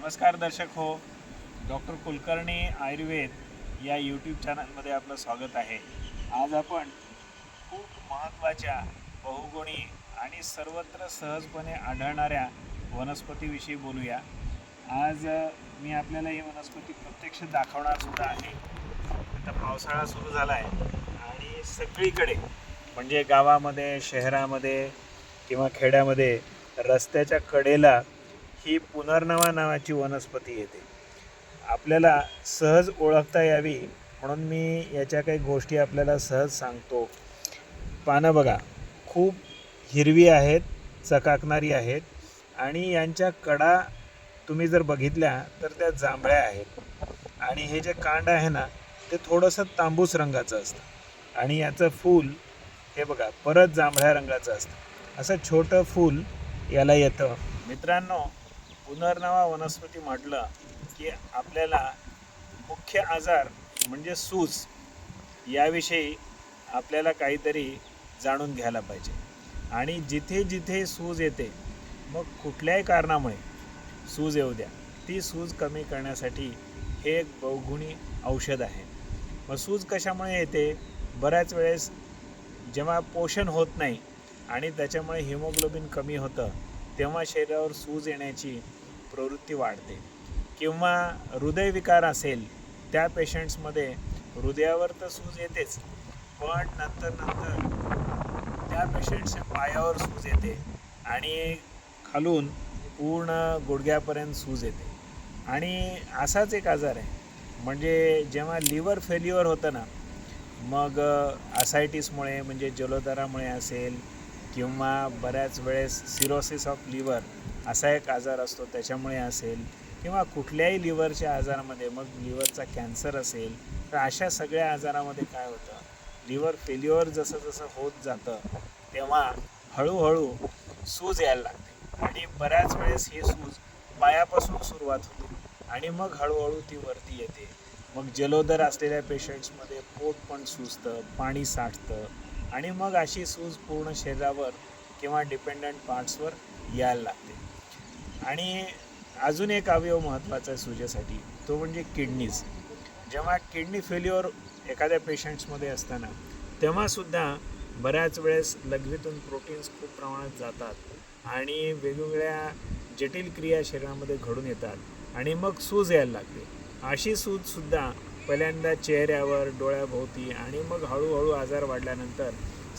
नमस्कार दर्शक हो, डॉक्टर कुलकर्णी आयुर्वेद या यूट्यूब चॅनलमध्ये आपलं स्वागत आहे. आज आपण खूप महत्त्वाच्या, बहुगुणी आणि सर्वत्र सहजपणे आढळणाऱ्या वनस्पतीविषयी बोलूया. आज मी आपल्याला ही वनस्पती प्रत्यक्ष दाखवणार सुद्धा आहे. आता पावसाळा सुरू झाला आहे आणि सगळीकडे म्हणजे गावामध्ये, शहरामध्ये किंवा खेड्यामध्ये रस्त्याच्या कडेला ही पुनर्नवा नावाची वनस्पती येते. आपल्याला सहज ओळखता यावी म्हणून मी याच्या काही गोष्टी आपल्याला सहज सांगतो. पानं बघा, खूप हिरवी आहेत, चकाकणारी आहेत आणि यांच्या कडा तुम्ही जर बघितल्या तर त्या जांभळ्या आहेत आणि हे जे कांड आहे ना ते थोडंसं तांबूस रंगाचं असतं आणि याचं फूल हे बघा परत जांभळ्या रंगाचं असतं. असं छोटं फूल याला येतं. मित्रांनो, पुनर्नवा वनस्पती म्हटलं की आपल्याला मुख्य आजार म्हणजे सूज याविषयी आपल्याला काहीतरी जाणून घ्यायला पाहिजे. आणि जिथे जिथे सूज येते, मग कुठल्याही कारणामुळे सूज येऊ द्या, ती सूज कमी करण्यासाठी हे एक बहुगुणी औषध आहे. मग सूज कशामुळे येते? बऱ्याच वेळेस जेव्हा पोषण होत नाही आणि त्याच्यामुळे हिमोग्लोबिन कमी होतं तेव्हा शरीरावर सूज येण्याची प्रवृत्ती वाढते. किंवा हृदयविकार असेल त्या पेशंट्समध्ये हृदयावर तर सूज येतेच, पण नंतर त्या पेशंट्सच्या पायावर सूज येते आणि खालून पूर्ण गुडघ्यापर्यंत सूज येते. आणि असाच एक आजार आहे, म्हणजे जेव्हा लिव्हर फेल्युअर होतं ना, मग असायटिसमुळे म्हणजे जलोदरामुळे असेल किंवा बऱ्याच वेळेस सिरोसिस ऑफ लिव्हर असा एक आजार असतो त्याच्यामुळे असेल किंवा कुठल्याही लिव्हरच्या आजारामध्ये, मग लिव्हरचा कॅन्सर असेल, तर अशा सगळ्या आजारामध्ये काय होतं, लिव्हर फेल्युअर जसं जसं होत जातं तेव्हा हळूहळू सूज यायला लागते. आणि बऱ्याच वेळेस ही सूज पायापासून सुरुवात होते आणि मग हळूहळू ती वरती येते. मग जलोदर असलेल्या पेशंट्समध्ये पोट पण सुजतं, पाणी साठतं आणि मग अशी सूज पूर्ण शरीरावर किंवा डिपेंडंट पार्ट्सवर यायला लागते. आणि अजून एक अवयव महत्त्वाचा आहे सूजेसाठी, तो म्हणजे किडनीज. जेव्हा किडनी फेल्युअर एखाद्या पेशंट्समध्ये असताना तेव्हासुद्धा बऱ्याच वेळेस लघवीतून प्रोटीन्स खूप प्रमाणात जातात आणि वेगवेगळ्या जटिल क्रिया शरीरामध्ये घडून येतात आणि मग सूज यायला लागते. अशी सूजसुद्धा पहिल्यांदा चेहऱ्यावर, डोळ्याभोवती आणि मग हळूहळू आजार वाढल्यानंतर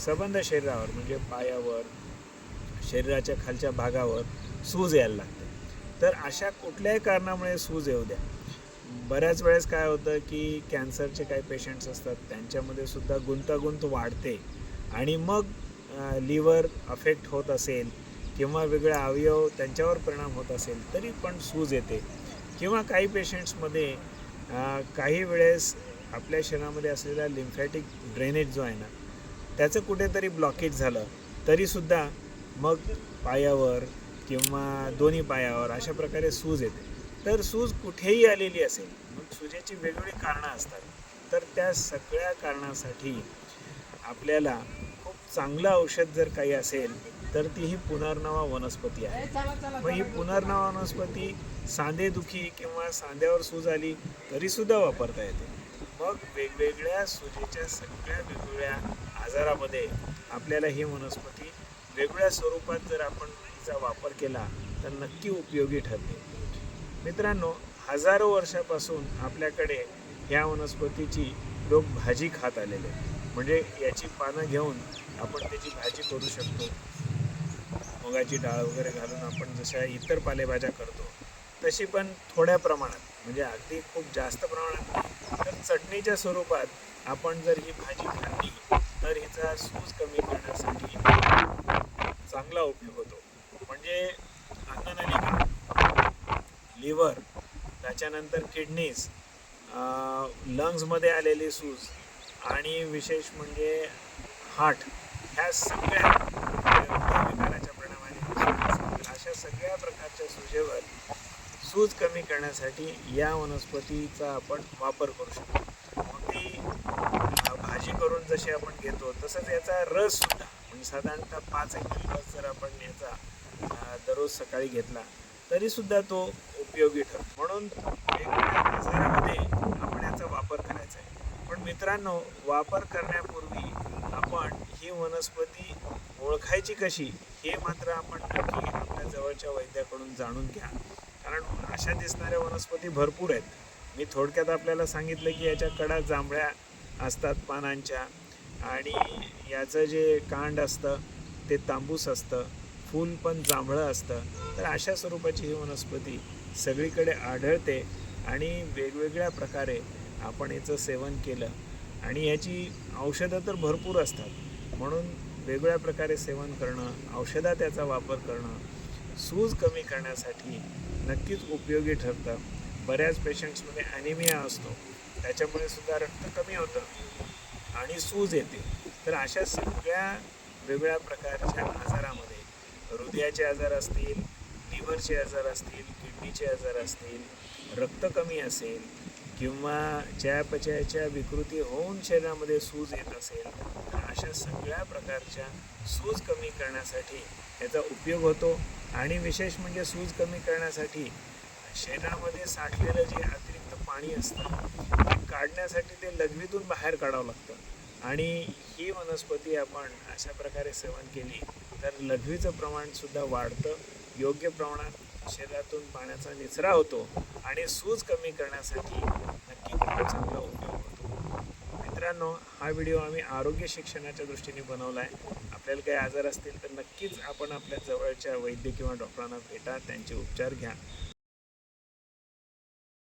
सबंध शरीरावर म्हणजे पायावर, शरीराच्या खालच्या भागावर सूज यायला लागते. तर अशा कुठल्याही कारणामुळे सूज येऊ द्या. बऱ्याच वेळेस काय होतं की कॅन्सरचे काही पेशंट्स असतात, त्यांच्यामध्ये सुद्धा गुंतागुंत वाढते आणि मग लिव्हर अफेक्ट होत असेल किंवा वेगळे अवयव त्यांच्यावर परिणाम होत असेल तरी पण सूज येते. किंवा काही पेशंट्समध्ये काही वेळेस आपल्या शरीरामध्ये असलेला लिम्फॅटिक ड्रेनेज जो आहे ना, त्याचं कुठेतरी ब्लॉकेज झालं तरीसुद्धा मग पायावर किंवा दोन्ही पायावर अशा प्रकारे सूज येते. तर सूज कुठेही आलेली असेल, मग सुजेची वेगवेगळी कारणं असतात. तर त्या सगळ्या कारणासाठी आपल्याला खूप चांगलं औषध जर काही असेल तर ती ही पुनर्नवा वनस्पती आहे. मग ही पुनर्नवा वनस्पती सांधेदुखी किंवा सांध्यावर सूज आली तरीसुद्धा वापरता येते. मग वेगवेगळ्या सुजेच्या सगळ्या वेगवेगळ्या आजारामध्ये आपल्याला ही वनस्पती वेगळ्या स्वरूपात जर आपण हिचा वापर केला तर नक्की उपयोगी ठरते. मित्रांनो, हजारो वर्षापासून आपल्याकडे ह्या वनस्पतीची लोक भाजी खात आलेले, म्हणजे याची पानं घेऊन आपण त्याची भाजी करू शकतो. मुगाची डाळ वगैरे घालून आपण जशा इतर पालेभाज्या करतो तशी, पण थोड्या प्रमाणात, म्हणजे अगदी खूप जास्त प्रमाणात नाही, तर चटणीच्या स्वरूपात आपण जर ही भाजी खाल्ली तर हिचा सूज कमी करण्यासाठी चांगला उपयोग होतो. म्हणजे अन्ननलिका, लिव्हर, त्याच्यानंतर किडनीज, लंग्समध्ये आलेली सूज आणि विशेष म्हणजे हार्ट, ह्या सगळ्या विकाराच्या परिणामाने अशा सगळ्या प्रकारच्या सुजेवर सूज कमी करण्यासाठी या वनस्पतीचा आपण वापर करू शकतो. मग ती भाजी करून जशी आपण घेतो तसंच याचा रससुद्धा, म्हणजे साधारणतः 5 ml रस जर आपण याचा दररोज सकाळी घेतला तरीसुद्धा तो उपयोगी ठरतो. म्हणून वेगवेगळ्या आजारामध्ये आपण याचा वापर करायचा आहे. पण मित्रांनो, वापर करण्यापूर्वी आपण ही वनस्पती ओळखायची कशी हे मात्र आपण नक्की आपल्या जवळच्या वैद्याकडून जाणून घ्या. कारण अशा दिसणाऱ्या वनस्पती भरपूर आहेत. मी थोडक्यात आपल्याला सांगितलं की याच्या कडा जांभळ्या असतात पानांच्या, आणि याचं जे कांड असतं ते तांबूस असतं, फूल पण जांभळं असतं. तर अशा स्वरूपाची ही वनस्पती सगळीकडे आढळते आणि वेगवेगळ्या प्रकारे आपण याचं सेवन केलं, आणि याची औषधं तर भरपूर असतात. म्हणून वेगवेगळ्या प्रकारे सेवन करणं, औषधात याचा वापर करणं सूज कमी करण्यासाठी नक्कीच उपयोगी ठरतं. बऱ्याच पेशंट्समध्ये ॲनिमिया असतो, त्याच्यामुळे सुद्धा रक्त कमी होतं आणि सूज येते. तर अशा सगळ्या वेगवेगळ्या प्रकारच्या आजारामध्ये, हृदयाचे आजार असतील, लिव्हरचे आजार असतील, किडनीचे आजार असतील, रक्त कमी असेल किंवा चयापचयाच्या विकृती होऊन शरीरामध्ये सूज येत असेल, तर अशा सगळ्या प्रकारच्या सूज कमी करण्यासाठी याचा उपयोग होतो. आणि विशेष म्हणजे सूज कमी करण्यासाठी शरीरामध्ये साठलेलं जे अतिरिक्त पाणी असतं ते काढण्यासाठी ते लघवीतून बाहेर काढावं लागतं. आणि ही वनस्पती आपण अशा प्रकारे सेवन केली तर लघवीचं प्रमाणसुद्धा वाढतं, योग्य प्रमाणात शरीरातून पाण्याचा निचरा होतो आणि सूज कमी करण्यासाठी नक्की त्याचा चांगला उपयोग होतो. मित्रांनो, हा व्हिडिओ आम्ही आरोग्य शिक्षणाच्या दृष्टीने बनवला आहे. आपल्याला काही आजार असतील तर नक्कीच आपण आपल्या जवळच्या वैद्य किंवा डॉक्टरांना भेटा, त्यांचे उपचार घ्या.